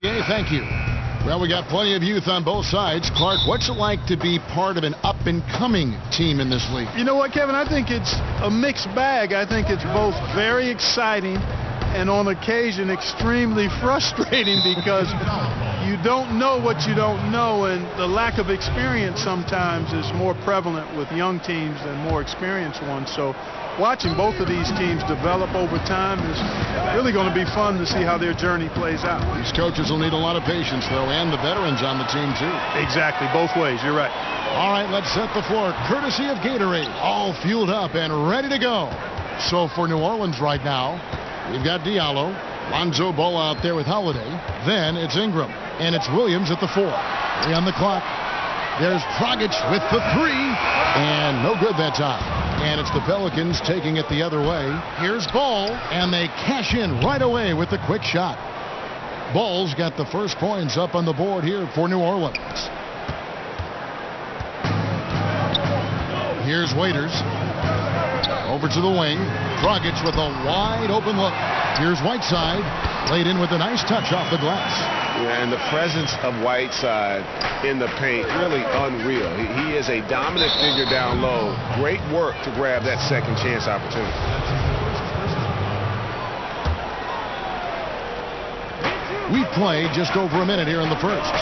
Okay, thank you. Well, we got plenty of youth on both sides. Clark, what's it like to be part of an up-and-coming team in this league? You know what, Kevin? I think it's a mixed bag. I think it's both very exciting and on occasion extremely frustrating because you don't know what you don't know, and the lack of experience sometimes is more prevalent with young teams than more experienced ones. So watching both of these teams develop over time is really going to be fun to see how their journey plays out. These coaches will need a lot of patience, though, and the veterans on the team, too. Exactly, both ways. You're right. All right, let's set the floor. Courtesy of Gatorade, all fueled up and ready to go. So for New Orleans right now, we've got Diallo, Lonzo Ball out there with Holiday. Then it's Ingram, and it's Williams at the 4. 3 on the clock. There's Dragic with the 3, and no good that time. And it's the Pelicans taking it the other way. Here's Ball, and they cash in right away with the quick shot. Ball's got the first points up on the board here for New Orleans. Here's Waiters. Over to the wing. Dragic with a wide open look. Here's Whiteside. Laid in with a nice touch off the glass. Yeah, and the presence of Whiteside in the paint, really unreal. He is a dominant figure down low. Great work to grab that second chance opportunity. We play just over a minute here in the first.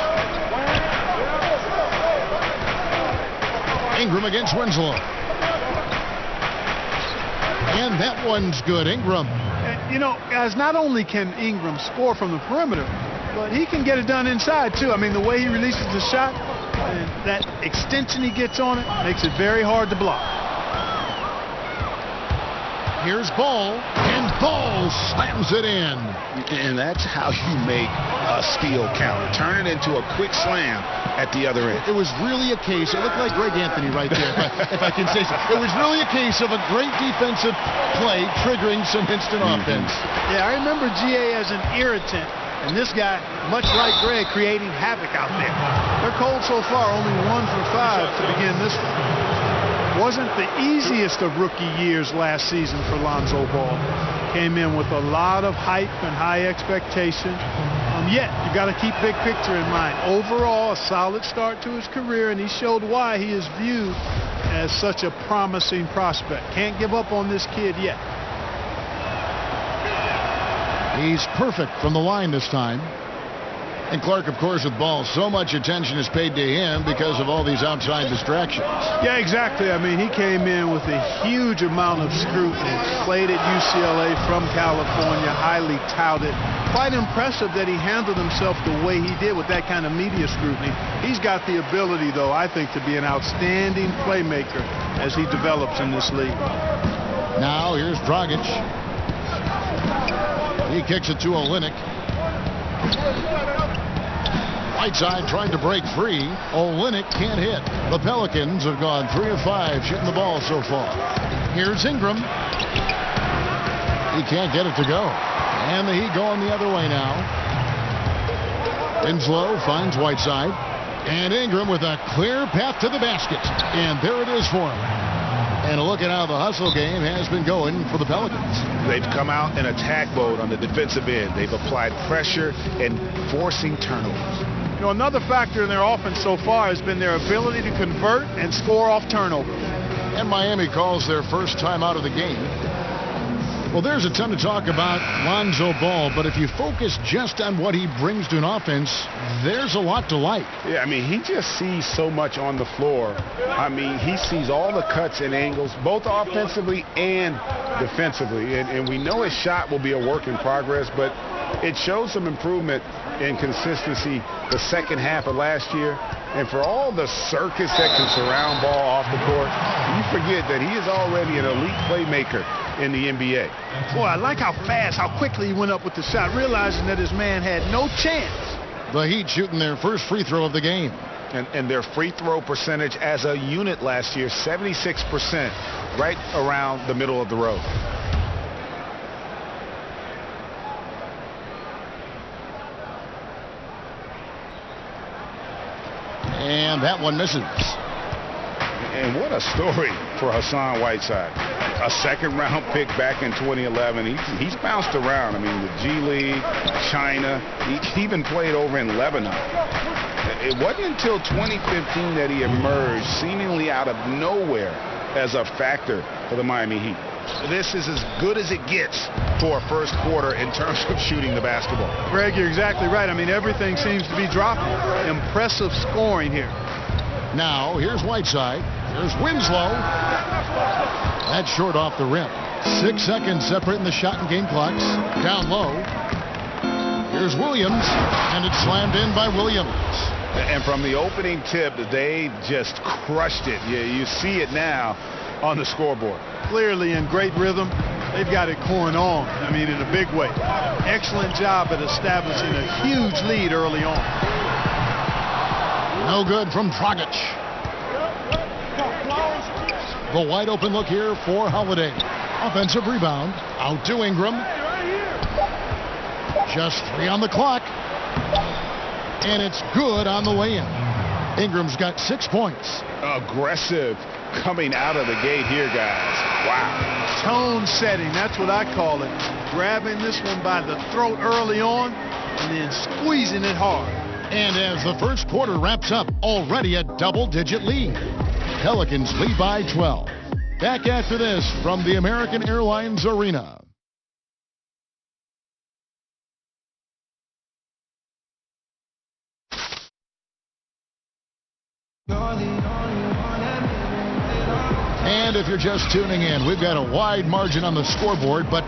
Ingram against Winslow. And that one's good. Ingram. You know, guys, not only can Ingram score from the perimeter, but he can get it done inside, too. I mean, the way he releases the shot and that extension he gets on it makes it very hard to block. Here's Ball, and Ball slams it in. And that's how you make a steal count. Turn it into a quick slam at the other end. It was really a case, it looked like Greg Anthony right there, if I can say so. It was really a case of a great defensive play triggering some instant offense. Yeah, I remember GA as an irritant, and this guy, much like Greg, creating havoc out there. They're cold so far, only 1 for 5 to begin this one. Wasn't the easiest of rookie years last season for Lonzo Ball. Came in with a lot of hype and high expectation. Yet, you got to keep big picture in mind. Overall, a solid start to his career, and he showed why he is viewed as such a promising prospect. Can't give up on this kid yet. He's perfect from the line this time. And Clark, of course, with Ball, so much attention is paid to him because of all these outside distractions. Yeah, exactly. I mean, he came in with a huge amount of scrutiny. Played at UCLA from California, highly touted. Quite impressive that he handled himself the way he did with that kind of media scrutiny. He's got the ability, though, I think, to be an outstanding playmaker as he develops in this league. Now, here's Dragic. He kicks it to Olynyk. Whiteside trying to break free. Olynyk can't hit. The Pelicans have gone 3 of 5 shooting the ball so far. Here's Ingram. He can't get it to go. And the Heat going the other way now. Winslow finds Whiteside. And Ingram with a clear path to the basket. And there it is for him. And look at how the hustle game has been going for the Pelicans. They've come out in attack mode on the defensive end. They've applied pressure and forcing turnovers. You know, another factor in their offense so far has been their ability to convert and score off turnovers. And Miami calls their first time out of the game. Well, there's a ton to talk about Lonzo Ball, but if you focus just on what he brings to an offense, there's a lot to like. Yeah, I mean, he just sees so much on the floor. I mean, he sees all the cuts and angles, both offensively and defensively. And we know his shot will be a work in progress, but it shows some improvement in consistency the second half of last year. And for all the circus that can surround Ball off the court, you forget that he is already an elite playmaker in the NBA. Boy, I like how fast, how quickly he went up with the shot, realizing that his man had no chance. The Heat shooting their first free throw of the game. And their free throw percentage as a unit last year, 76%, right around the middle of the road. And that one misses. And what a story for Hassan Whiteside. a second-round pick back in 2011. He's bounced around. I mean, the G League, China. He even played over in Lebanon. It wasn't until 2015 that he emerged seemingly out of nowhere as a factor for the Miami Heat. This is as good as it gets for a first quarter in terms of shooting the basketball. Greg, you're exactly right. I mean, everything seems to be dropping. Impressive scoring here. Now, here's Whiteside. Here's Winslow. That's short off the rim. 6 seconds separating the shot and game clocks. Down low. Here's Williams, and it's slammed in by Williams. And from the opening tip, they just crushed it. You see it now on the scoreboard. Clearly in great rhythm. They've got it going on. I mean, in a big way. Excellent job at establishing a huge lead early on. No good from Dragic. The wide open look here for Holiday. Offensive rebound. Out to Ingram. Just 3 on the clock. And it's good on the way in. Ingram's got 6 points. Aggressive coming out of the gate here, guys. Wow. Tone setting, that's what I call it. Grabbing this one by the throat early on and then squeezing it hard. And as the first quarter wraps up, already a double-digit lead. Pelicans lead by 12. Back after this from the American Airlines Arena. And if you're just tuning in, we've got a wide margin on the scoreboard, but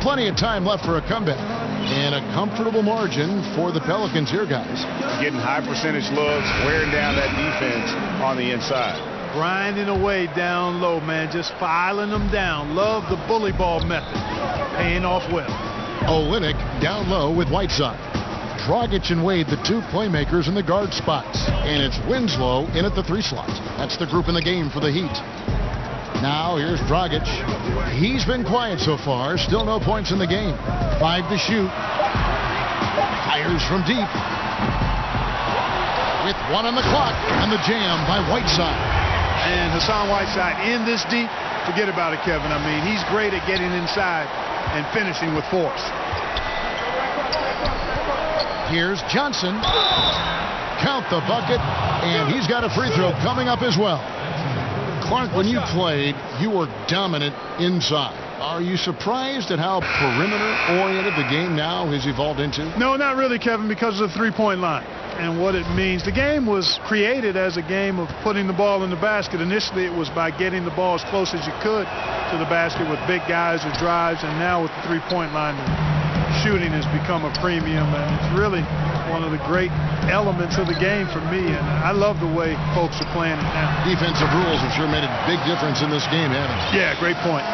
plenty of time left for a comeback. And a comfortable margin for the Pelicans here, guys. Getting high percentage looks, wearing down that defense on the inside. Grinding away down low, man, just filing them down. Love the bully ball method. Paying off well. Olynyk down low with Whiteside. Dragic and Wade, the 2 playmakers in the guard spots. And it's Winslow in at the 3 slot. That's the group in the game for the Heat. Now here's Dragic. He's been quiet so far. Still no points in the game. 5 to shoot. Fires from deep. With 1 on the clock. And the jam by Whiteside. And Hassan Whiteside in this deep. Forget about it, Kevin. I mean, he's great at getting inside and finishing with force. Here's Johnson. Count the bucket. And he's got a free throw coming up as well. Clark, when you played, you were dominant inside. Are you surprised at how perimeter-oriented the game now has evolved into? No, not really, Kevin, because of the three-point line and what it means. The game was created as a game of putting the ball in the basket. Initially, it was by getting the ball as close as you could to the basket with big guys or drives, and now with the three-point line, shooting has become a premium, and it's really one of the great elements of the game for me, and I love the way folks are playing it now. Defensive rules have sure made a big difference in this game, haven't they? Yeah, great point.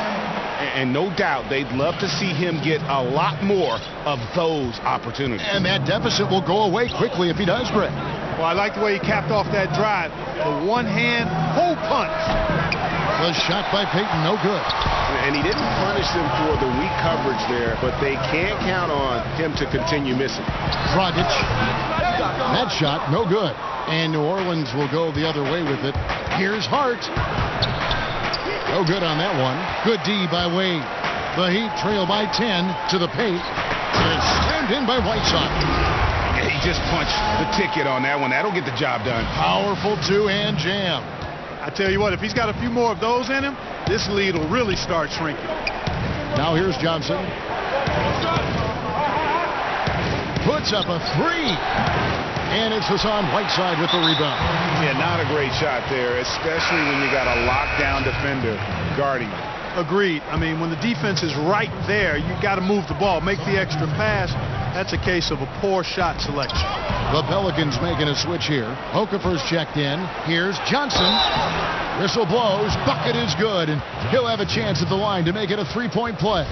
And no doubt they'd love to see him get a lot more of those opportunities. And that deficit will go away quickly if he does, Greg. Well, I like the way he capped off that drive. The one-hand hole punch. Was shot by Payton, no good. And he didn't punish them for the weak coverage there, but they can't count on him to continue missing. Dragic. That shot, no good. And New Orleans will go the other way with it. Here's Hart. No good on that one. Good D by Wade. The Heat trail by 10 to the paint. And it's slammed in by Whiteside. Yeah, he just punched the ticket on that one. That'll get the job done. Powerful two-hand jam. I tell you what, if he's got a few more of those in him, this lead will really start shrinking. Now here's Johnson. Puts up a 3. And it's Hassan Whiteside with the rebound. Yeah, not a great shot there, especially when you got a lockdown defender guarding. Agreed. I mean, when the defense is right there, you got to move the ball, make the extra pass. That's a case of a poor shot selection. The Pelicans making a switch here. Okafor's checked in. Here's Johnson. Whistle blows. Bucket is good, and he'll have a chance at the line to make it a three-point play.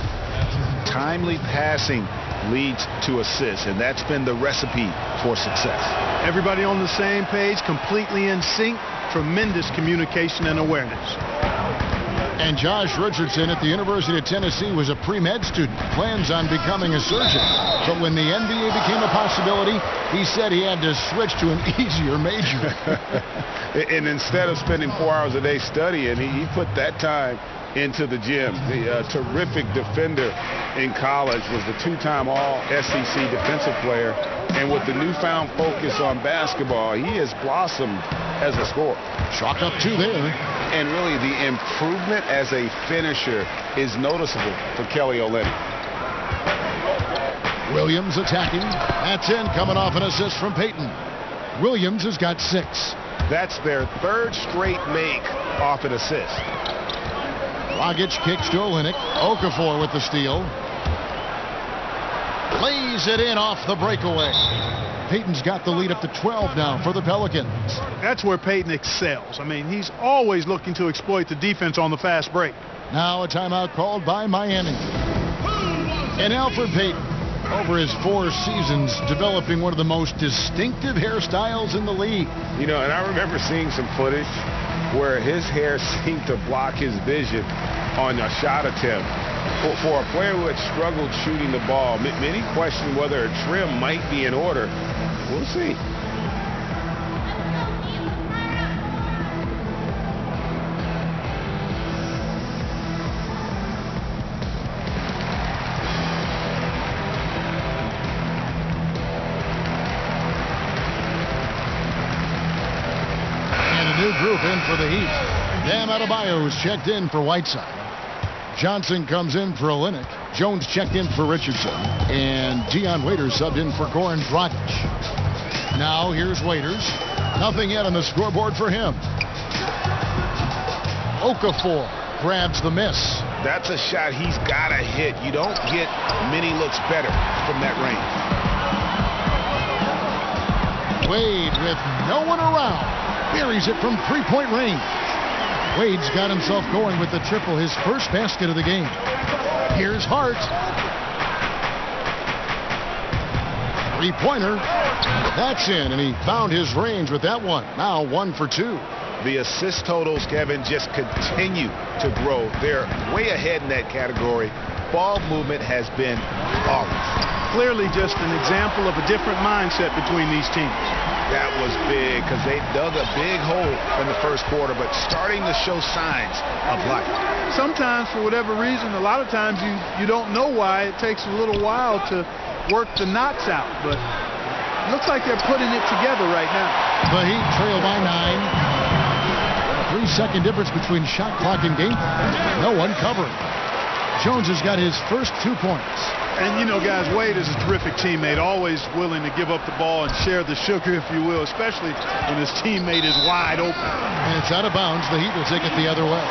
Timely passing leads to assists, and that's been the recipe for success. Everybody on the same page, completely in sync, tremendous communication and awareness. And Josh Richardson at the University of Tennessee was a pre-med student, plans on becoming a surgeon. But when the NBA became a possibility, he said he had to switch to an easier major. And instead of spending 4 hours a day studying, he put that time into the gym. The terrific defender in college, was the two-time All-SEC defensive player. And with the newfound focus on basketball, he has blossomed as a scorer. Chalk up 2 there. And really, the improvement as a finisher is noticeable for Kelly Olynyk. Williams attacking. That's in, coming off an assist from Payton. Williams has got 6. That's their 3rd straight make off an assist. Dragic kicks to Olynyk. Okafor with the steal. Lays it in off the breakaway. Payton's got the lead up to 12 now for the Pelicans. That's where Payton excels. I mean, he's always looking to exploit the defense on the fast break. Now a timeout called by Miami. And Alfred Payton, over his 4 seasons, developing one of the most distinctive hairstyles in the league. You know, and I remember seeing some footage where his hair seemed to block his vision on a shot attempt. For a player who had struggled shooting the ball, many question whether a trim might be in order. We'll see. And a new group in for the Heat. Bam Adebayo is checked in for Whiteside. Johnson comes in for Olynyk. Jones checked in for Richardson. And Dion Waiters subbed in for Goran Dragic. Now here's Waiters. Nothing yet on the scoreboard for him. Okafor grabs the miss. That's a shot he's got to hit. You don't get many looks better from that range. Wade with no one around. Buries it from 3-point range. Wade's got himself going with the triple, his first basket of the game. Here's Hart. 3-pointer. That's in, and he found his range with that one. Now 1 for 2. The assist totals, Kevin, just continue to grow. They're way ahead in that category. Ball movement has been flawless. Clearly just an example of a different mindset between these teams. That was big because they dug a big hole in the first quarter, but starting to show signs of life. Sometimes, for whatever reason, a lot of times you don't know why. It takes a little while to work the knots out, but it looks like they're putting it together right now. The Heat trail by 9. A 3-second difference between shot clock and game. No one covering. Jones has got his first 2 points. And, you know, guys, Wade is a terrific teammate, always willing to give up the ball and share the sugar, if you will, especially when his teammate is wide open. And it's out of bounds. The Heat will take it the other way.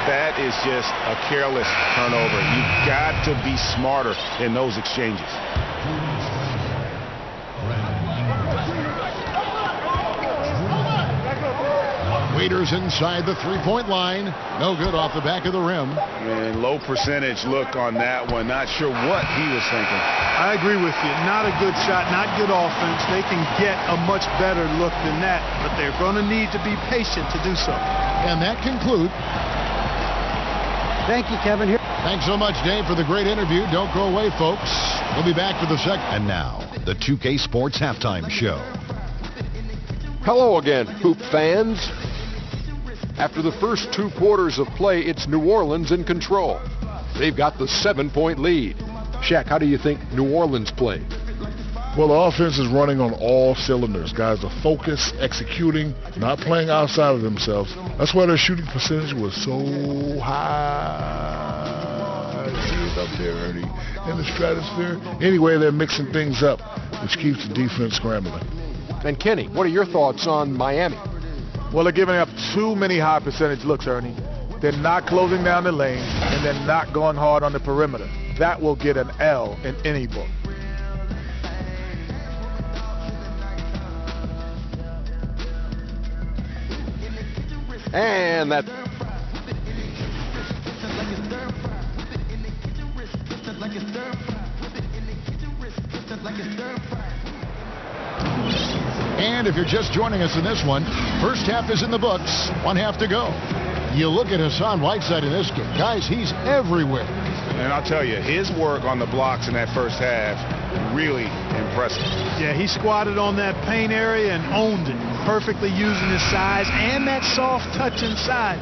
That is just a careless turnover. You've got to be smarter in those exchanges. Waiters inside the 3-point line. No good off the back of the rim. And low percentage look on that one. Not sure what he was thinking. I agree with you. Not a good shot, not good offense. They can get a much better look than that, but they're going to need to be patient to do so. And that concludes. Thank you, Kevin. Here. Thanks so much, Dave, for the great interview. Don't go away, folks. We'll be back for the second. And now, the 2K Sports Halftime Show. Hello again, Hoop fans. After the first 2 quarters of play, it's New Orleans in control. They've got the 7-point lead. Shaq, how do you think New Orleans played? Well, the offense is running on all cylinders. Guys are focused, executing, not playing outside of themselves. That's why their shooting percentage was so high. See it up there, Ernie, in the stratosphere. Anyway, they're mixing things up, which keeps the defense scrambling. And Kenny, what are your thoughts on Miami? Well, they're giving up too many high percentage looks, Ernie. They're not closing down the lane, and they're not going hard on the perimeter. That will get an L in any book. And that... And if you're just joining us in this one, first half is in the books. 1 half to go. You look at Hassan Whiteside in this game. Guys, he's everywhere. And I'll tell you, his work on the blocks in that first half, really impressive. Yeah, he squatted on that paint area and owned it, perfectly using his size and that soft touch inside.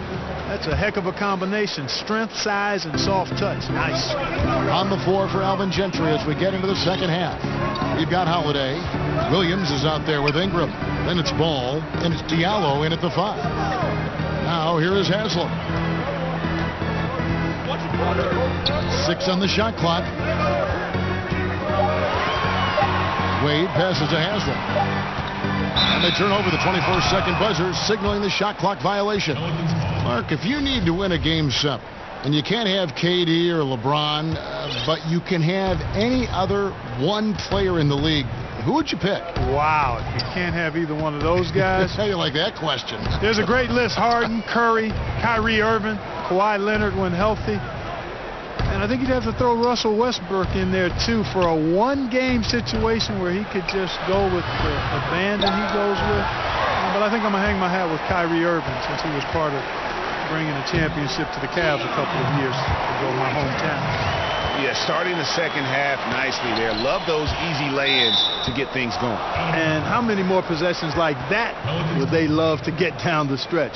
That's a heck of a combination. Strength, size, and soft touch. Nice. On the floor for Alvin Gentry as we get into the second half. We've got Holiday. Williams is out there with Ingram. Then it's Ball, and it's Diallo in at the 5. Now here is Haslam. 6 on the shot clock. Wade passes to Haslam. And they turn over the 21st-second buzzer, signaling the shot clock violation. Mark, if you need to win a Game 7, and you can't have KD or LeBron, but you can have any other one player in the league, who would you pick? Wow, if you can't have either one of those guys. How do you like that question? There's a great list. Harden, Curry, Kyrie Irving, Kawhi Leonard when healthy. And I think you'd have to throw Russell Westbrook in there, too, for a one-game situation where he could just go with the band that he goes with. But I think I'm going to hang my hat with Kyrie Irving since he was part of bringing a championship to the Cavs a couple of years ago, my hometown. Yeah, starting the second half nicely there. Love those easy lay-ins to get things going. And how many more possessions like that would they love to get down the stretch?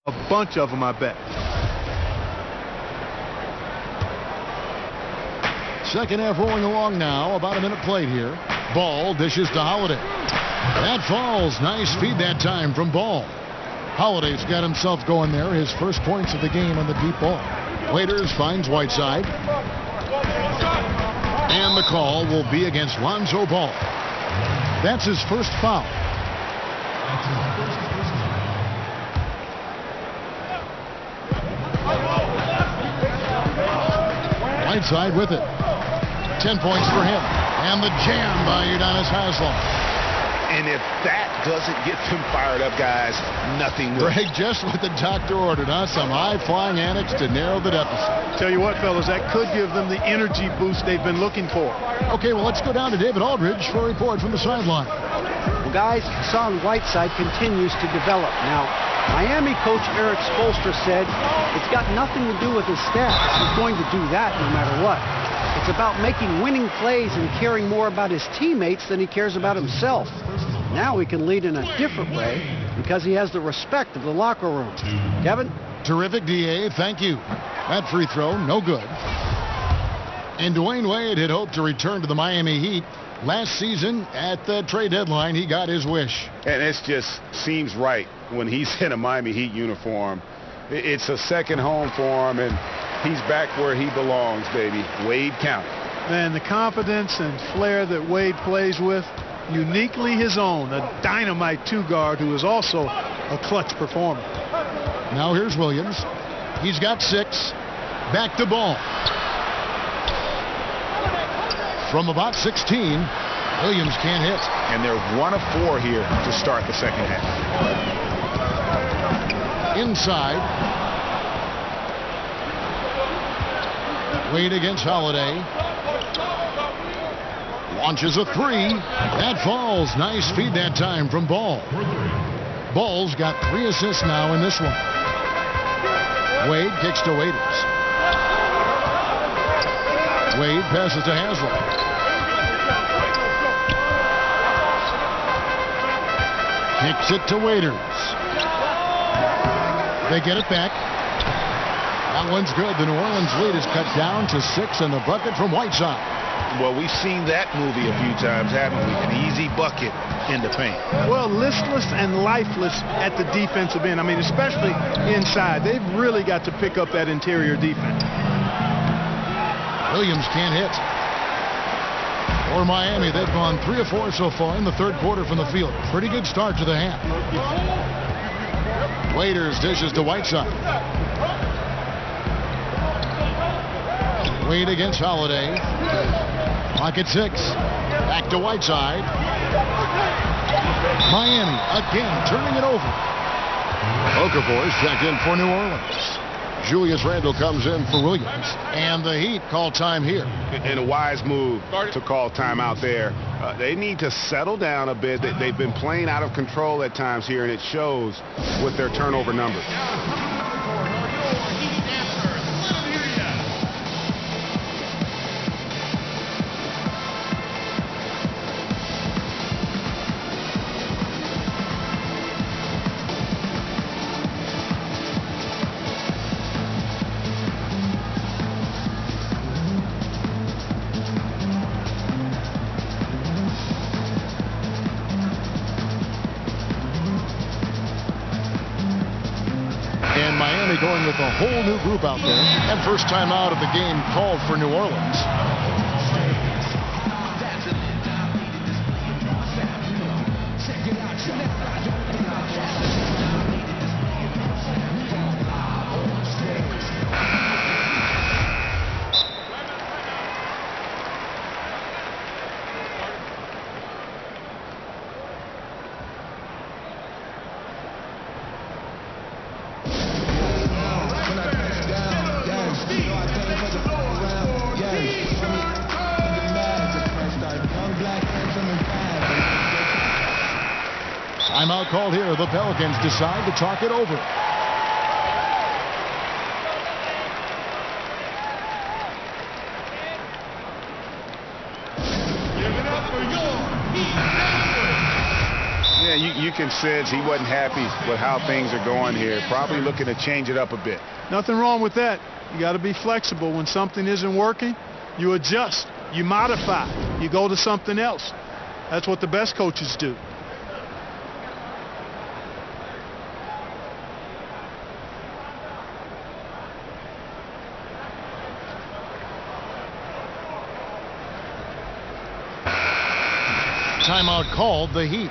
A bunch of them, I bet. Second half rolling along now. About a minute played here. Ball dishes to Holiday. That falls. Nice feed that time from Ball. Holiday's got himself going there. His first points of the game on the deep ball. Waiters finds Whiteside. And the call will be against Lonzo Ball. That's his first foul. Whiteside with it. 10 points for him. And the jam by Udonis Haslam. And if that doesn't get them fired up, guys, nothing will. Greg, just what the doctor ordered, huh? Some high-flying antics to narrow the deficit. Tell you what, fellas, that could give them the energy boost they've been looking for. Okay, well, let's go down to David Aldridge for a report from the sideline. Well, guys, Hassan Whiteside continues to develop. Now, Miami coach Eric Spoelstra said it's got nothing to do with his stats. He's going to do that no matter what. It's about making winning plays and caring more about his teammates than he cares about himself. Now he can lead in a different way because he has the respect of the locker room. Kevin? Terrific, D.A. Thank you. That free throw, no good. And Dwayne Wade had hoped to return to the Miami Heat. Last season, at the trade deadline, he got his wish. And it just seems right when he's in a Miami Heat uniform. It's a second home for him, and he's back where he belongs, baby. Wade County. Man, the confidence and flair that Wade plays with, uniquely his own. A dynamite two-guard who is also a clutch performer. Now here's Williams. He's got 6. Back to Ball. From about 16, Williams can't hit. And they're 1 of 4 here to start the second half. Inside. Wade against Holiday. Launches a 3. That falls. Nice feed that time from Ball. Ball's got 3 assists now in this one. Wade kicks to Waiters. Wade passes to Haslam. Kicks it to Waiters. They get it back. That one's good. The New Orleans lead is cut down to 6 and the bucket from Whiteside. Well, we've seen that movie a few times, haven't we? An easy bucket in the paint. Well, listless and lifeless at the defensive end. I mean, especially inside. They've really got to pick up that interior defense. Williams can't hit. For Miami, they've gone 3 of 4 so far in the third quarter from the field. Pretty good start to the half. Waiters dishes to Whiteside. Wade against Holiday. Clock at 6. Back to Whiteside. Miami again turning it over. Okafor's checked in for New Orleans. Julius Randle comes in for Williams. And the Heat call time here. And a wise move to call timeout there. They need to settle down a bit. They've been playing out of control at times here, and it shows with their turnover numbers. Going with a whole new group out there. And first time out of the game called for New Orleans. Timeout called here. The Pelicans decide to talk it over. Yeah, you can sense he wasn't happy with how things are going here. Probably looking to change it up a bit. Nothing wrong with that. You got to be flexible. When something isn't working, you adjust, you modify, you go to something else. That's what the best coaches do. Timeout called the Heat.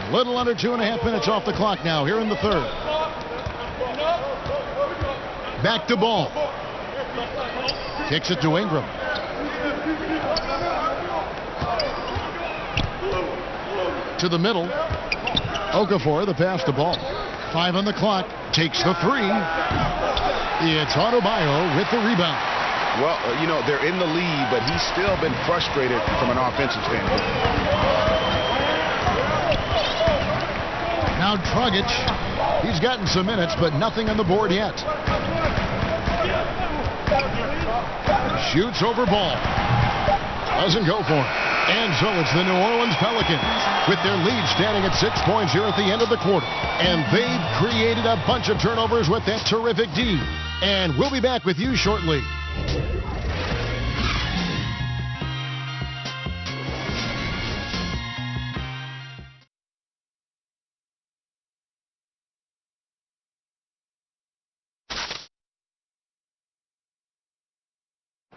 A little under 2.5 minutes off the clock now here in the third. Back to Ball. Kicks it to Ingram. To the middle. Okafor, the pass to Ball. 5 on the clock. Takes the three. It's Adebayo with the rebound. Well, you know, they're in the lead, but he's still been frustrated from an offensive standpoint. Now Dragic. He's gotten some minutes, but nothing on the board yet. Shoots over Ball. Doesn't go for it. And so it's the New Orleans Pelicans with their lead standing at 6 points here at the end of the quarter. And they've created a bunch of turnovers with that terrific D. And we'll be back with you shortly.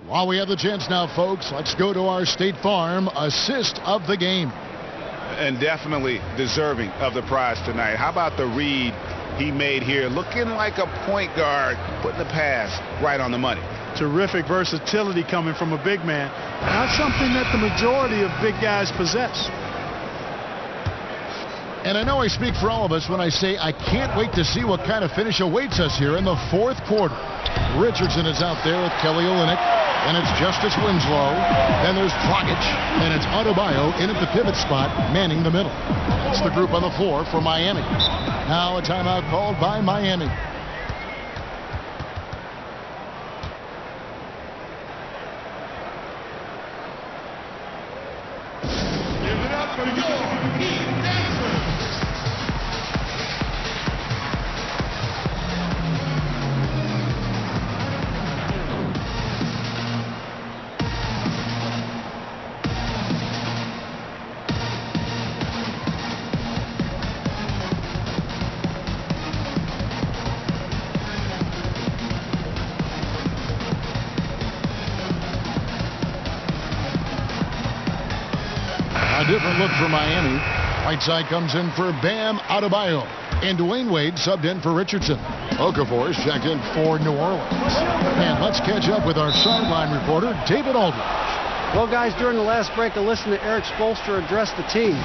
While we have the chance now, folks, let's go to our State Farm assist of the game. And definitely deserving of the prize tonight. How about the read he made here? Looking like a point guard, putting the pass right on the money. Terrific versatility coming from a big man. Not something that the majority of big guys possess. And I know I speak for all of us when I say I can't wait to see what kind of finish awaits us here in the fourth quarter. Richardson is out there with Kelly Olynyk, and it's Justice Winslow. Then there's Dragic, and it's Adebayo in at the pivot spot, manning the middle. That's the group on the floor for Miami. Now a timeout called by Miami. Give it up for your Heat Dancers. A different look for Miami. Right side comes in for Bam Adebayo. And Dwayne Wade subbed in for Richardson. Okafor is checked in for New Orleans. And let's catch up with our sideline reporter, David Aldridge. Well, guys, during the last break, I listened to Eric Spoelstra address the team.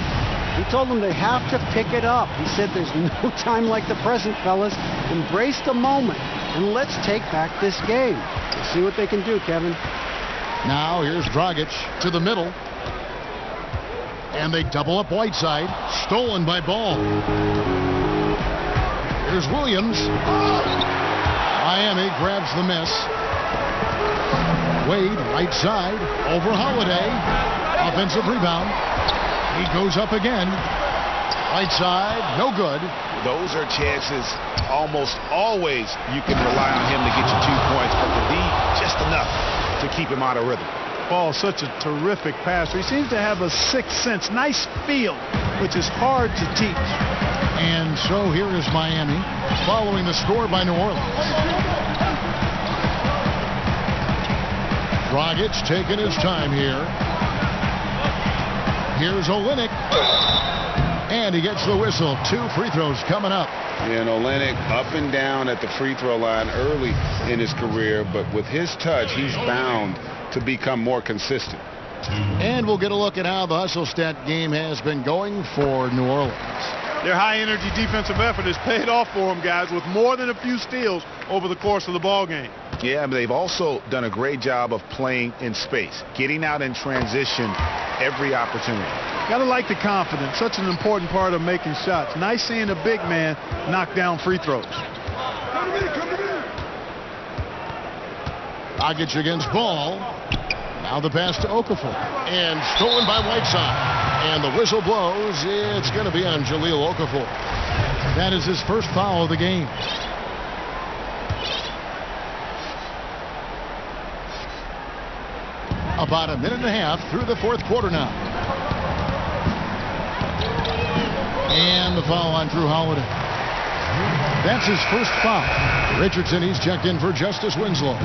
He told them they have to pick it up. He said there's no time like the present, fellas. Embrace the moment, and let's take back this game. We'll see what they can do, Kevin. Now here's Dragic to the middle. And they double up Whiteside. Stolen by Ball. Here's Williams. Miami grabs the miss. Wade, right side, over Holiday. Offensive rebound. He goes up again. Right side, no good. Those are chances almost always you can rely on him to get you 2 points, but the D just enough to keep him out of rhythm. Ball, such a terrific passer. He seems to have a sixth sense, nice feel, which is hard to teach. And so here is Miami following the score by New Orleans. Dragic taking his time here. Here's Olynyk. And he gets the whistle. 2 free throws coming up. And Olynyk up and down at the free throw line early in his career, but with his touch, he's bound to become more consistent. And we'll get a look at how the hustle stat game has been going for New Orleans. Their high-energy defensive effort has paid off for them, guys, with more than a few steals over the course of the ball game. Yeah, but they've also done a great job of playing in space, getting out in transition every opportunity. Gotta like the confidence. Such an important part of making shots. Nice seeing a big man knock down free throws. Dragic against Ball. Now the pass to Okafor. And stolen by Whiteside. And the whistle blows. It's going to be on Jahlil Okafor. That is his first foul of the game. About a minute and a half through the fourth quarter now. And the foul on Drew Holiday. That's his first foul. Richardson, he's checked in for Justice Winslow.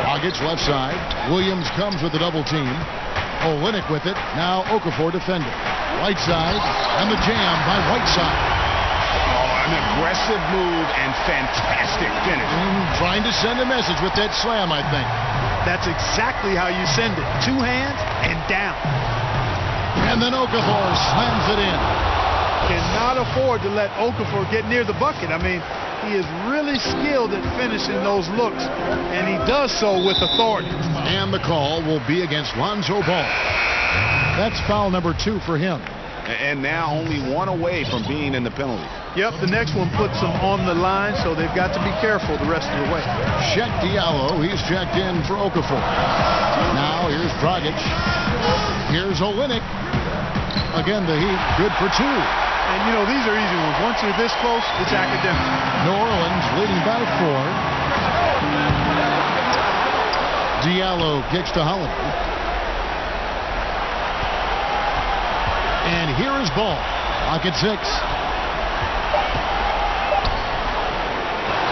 Dragic left side. Williams comes with the double team. Olynyk with it. Now Okafor defending. Right side. And the jam by Whiteside. Oh, an aggressive move and fantastic finish. Trying to send a message with that slam, I think. That's exactly how you send it. 2 hands and down. And then Okafor slams it in. Cannot afford to let Okafor get near the bucket. I mean, he is really skilled at finishing those looks, and he does so with authority. And the call will be against Lonzo Ball. That's foul number 2 for him. And now only 1 away from being in the penalty. Yep, the next one puts them on the line, so they've got to be careful the rest of the way. Chet Diallo, he's checked in for Okafor. Now here's Dragic. Here's Olynyk. Again, the Heat, good for 2. And, you know, these are easy ones. Once you're this close, it's academic. New Orleans leading by 4. Diallo kicks to Holiday. And here is Ball. Pocket 6.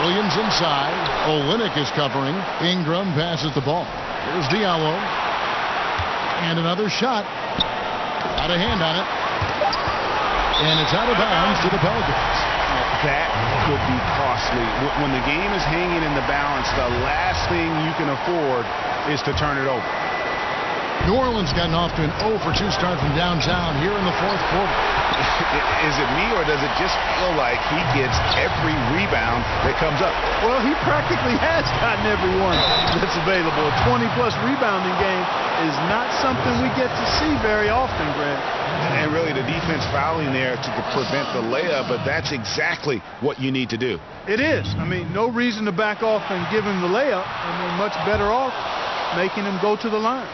Williams inside. Olynyk is covering. Ingram passes the ball. Here's Diallo. And another shot. Got a hand on it. And it's out of bounds to the Pelicans. That could be costly. When the game is hanging in the balance, the last thing you can afford is to turn it over. New Orleans gotten off to an 0 for 2 start from downtown here in the fourth quarter. Is it me, or does it just feel like he gets every rebound that comes up? Well, he practically has gotten every one that's available. A 20-plus rebounding game is not something we get to see very often, Greg. And really the defense fouling there to prevent the layup, but that's exactly what you need to do. It is. I mean, no reason to back off and give him the layup. I mean, much better off making him go to the line.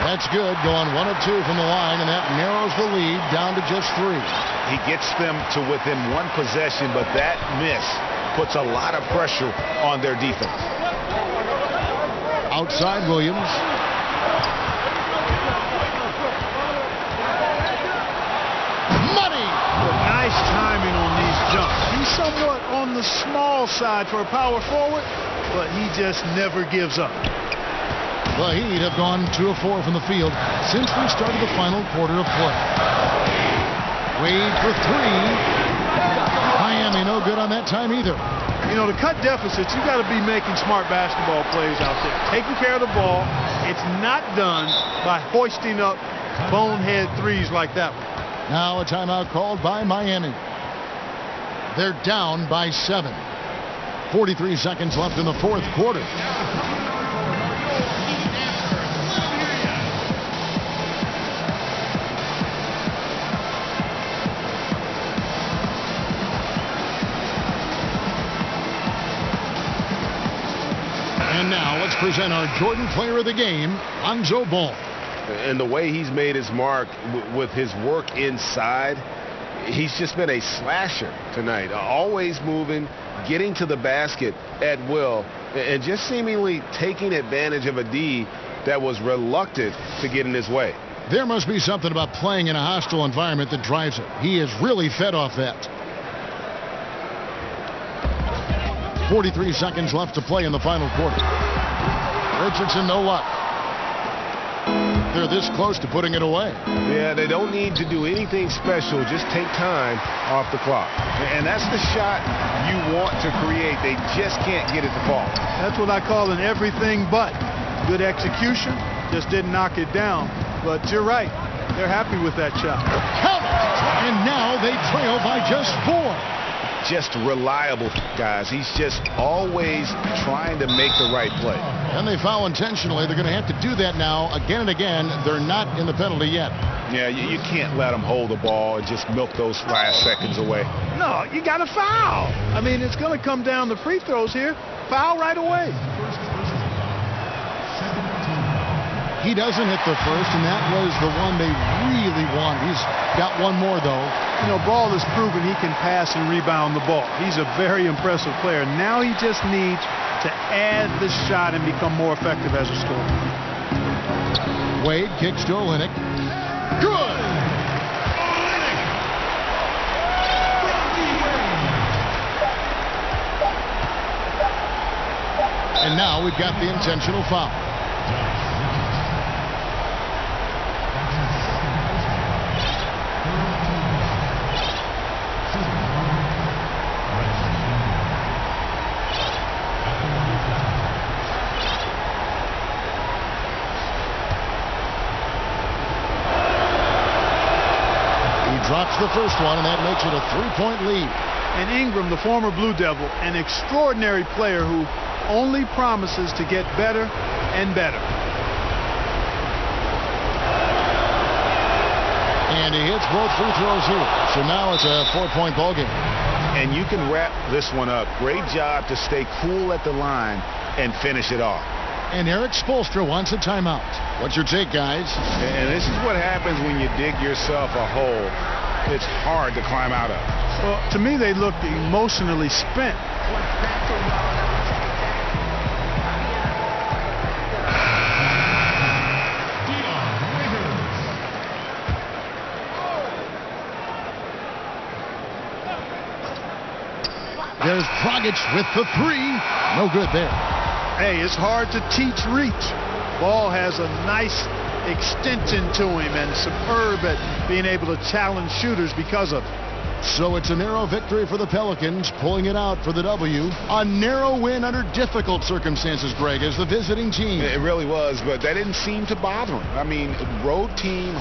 That's good, going 1 of 2 from the line, and that narrows the lead down to just 3. He gets them to within 1 possession, but that miss puts a lot of pressure on their defense. Outside Williams. Money! Nice timing on these jumps. He's somewhat on the small side for a power forward, but he just never gives up. The Heat have gone 2 of 4 from the field since we started the final quarter of play. Wade for 3. Miami no good on that time either. You know, to cut deficits, you got to be making smart basketball plays out there. Taking care of the ball. It's not done by hoisting up bonehead threes like that one. Now a timeout called by Miami. They're down by 7. 43 seconds left in the fourth quarter. And now let's present our Jordan Player of the Game, Lonzo Ball. And the way he's made his mark with his work inside, he's just been a slasher tonight. Always moving, getting to the basket at will, and just seemingly taking advantage of a D that was reluctant to get in his way. There must be something about playing in a hostile environment that drives it. He is really fed off that. 43 seconds left to play in the final quarter. Richardson, no luck. They're this close to putting it away. Yeah, they don't need to do anything special. Just take time off the clock. And that's the shot you want to create. They just can't get it to fall. That's what I call an everything but. Good execution, just didn't knock it down. But you're right. They're happy with that shot. Count it! And now they trail by just 4. Just reliable, guys. He's just always trying to make the right play. And they foul intentionally. They're going to have to do that now again and again. They're not in the penalty yet. Yeah, you can't let them hold the ball and just milk those last seconds away. No, you got to foul. I mean, it's going to come down to free throws here. Foul right away. He doesn't hit the first, and that was the one they really wanted. He's got one more, though. You know, Ball has proven he can pass and rebound the ball. He's a very impressive player. Now he just needs to add the shot and become more effective as a scorer. Wade kicks to Olynyk. Good! And now we've got the intentional foul. Drops the first one, and that makes it a 3-point lead. And Ingram, the former Blue Devil, an extraordinary player who only promises to get better and better. And he hits both free throws here. So now it's a 4-point ball game. And you can wrap this one up. Great job to stay cool at the line and finish it off. And Eric Spoelstra wants a timeout. What's your take, guys? And this is what happens when you dig yourself a hole. It's hard to climb out of. Well, to me, they look emotionally spent. There's Dragic with the 3. No good there. Hey, it's hard to teach reach. Ball has a nice extension to him and superb at being able to challenge shooters because of it. So it's a narrow victory for the Pelicans, pulling it out for the W. A narrow win under difficult circumstances, Greg, as the visiting team. It really was, but that didn't seem to bother him. I mean, road team